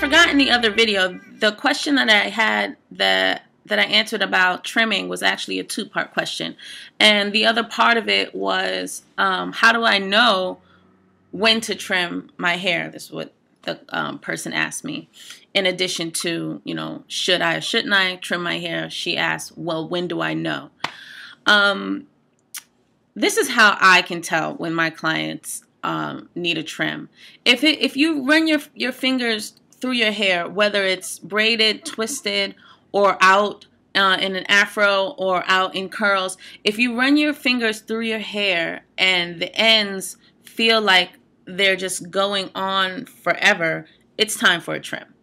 forgot in the other video, the question that I had that I answered about trimming was actually a two-part question. And the other part of it was, how do I know when to trim my hair? This is what the person asked me. In addition to, you know, should I or shouldn't I trim my hair? She asked, well, when do I know? This is how I can tell when my clients need a trim. If you run your fingers through your hair, whether it's braided, twisted, or out in an afro or out in curls, if you run your fingers through your hair and the ends feel like they're just going on forever, it's time for a trim.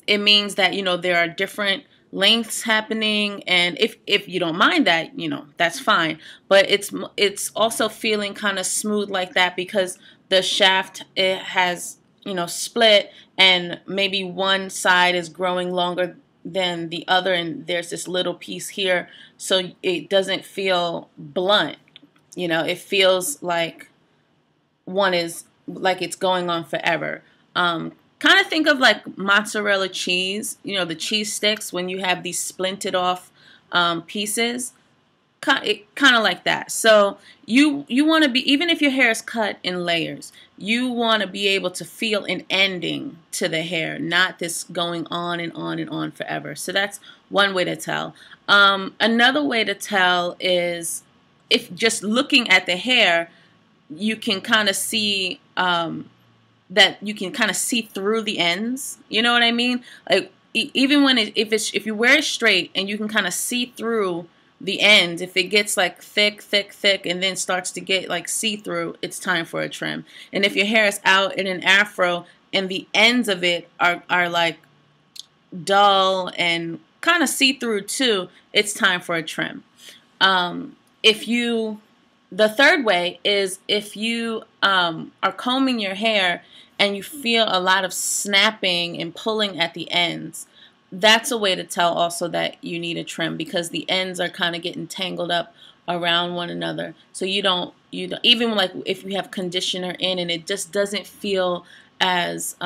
It means that, you know, there are different lengths happening, and if you don't mind that, you know, that's fine. But it's also feeling kind of smooth like that because the shaft, it has, you know, split, and maybe one side is growing longer than the other, and there's this little piece here, so it doesn't feel blunt. You know, it feels like one is like it's going on forever. Kind of think of like mozzarella cheese, you know, the cheese sticks when you have these splinted off pieces, kind of like that. So you want to be, even if your hair is cut in layers, you want to be able to feel an ending to the hair, not this going on and on and on forever. So that's one way to tell. Another way to tell is if just looking at the hair, you can kind of see that you can kind of see through the ends. You know what I mean? Like even when if you wear it straight and you can kind of see through the end, if it gets like thick and then starts to get like see-through, it's time for a trim. And if your hair is out in an afro and the ends of it are like dull and kind of see-through too, it's time for a trim. The third way is if you are combing your hair and you feel a lot of snapping and pulling at the ends, that's a way to tell also that you need a trim, because the ends are kind of getting tangled up around one another. So you don't even like if you have conditioner in and it just doesn't feel as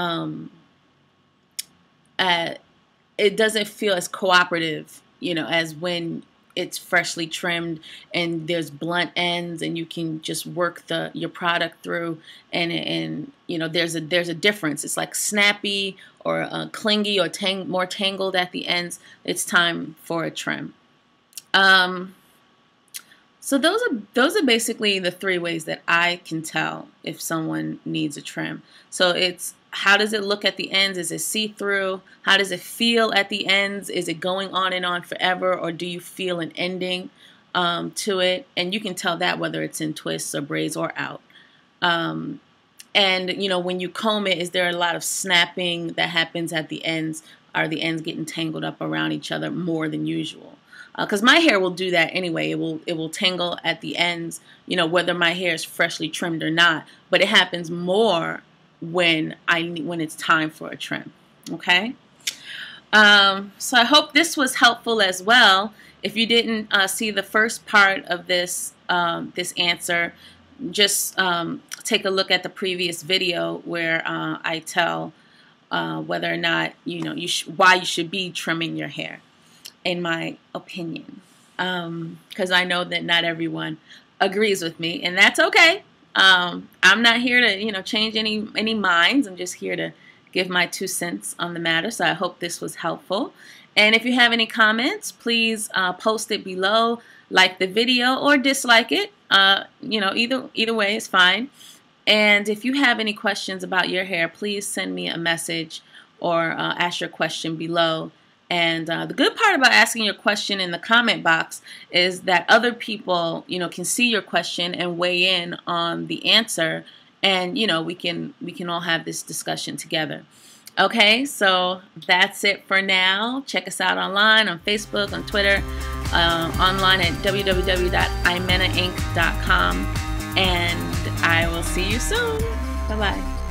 it doesn't feel as cooperative, you know, as when it's freshly trimmed and there's blunt ends and you can just work your product through, and you know, there's a difference. It's like snappy or clingy or more tangled at the ends. It's time for a trim. So those are basically the three ways that I can tell if someone needs a trim. So it's, how does it look at the ends? Is it see-through? How does it feel at the ends? Is it going on and on forever, or do you feel an ending to it? And you can tell that whether it's in twists or braids or out. And you know, when you comb it, is there a lot of snapping that happens at the ends? Are the ends getting tangled up around each other more than usual? Because my hair will do that anyway. It will tangle at the ends, you know, whether my hair is freshly trimmed or not. But it happens more when it's time for a trim. Okay. So I hope this was helpful as well. If you didn't see the first part of this this answer, just take a look at the previous video where I tell whether or not, you know, why you should be trimming your hair, in my opinion, because I know that not everyone agrees with me, and that's okay. I'm not here to, you know, change any minds. I'm just here to give my 2 cents on the matter. So I hope this was helpful. And if you have any comments, please post it below, like the video or dislike it. You know, either way is fine. And if you have any questions about your hair, please send me a message or ask your question below. And the good part about asking your question in the comment box is that other people, you know, can see your question and weigh in on the answer, and you know, we can all have this discussion together. Okay, so that's it for now. Check us out online on Facebook, on Twitter, online at www.imenainc.com, and I will see you soon. Bye-bye.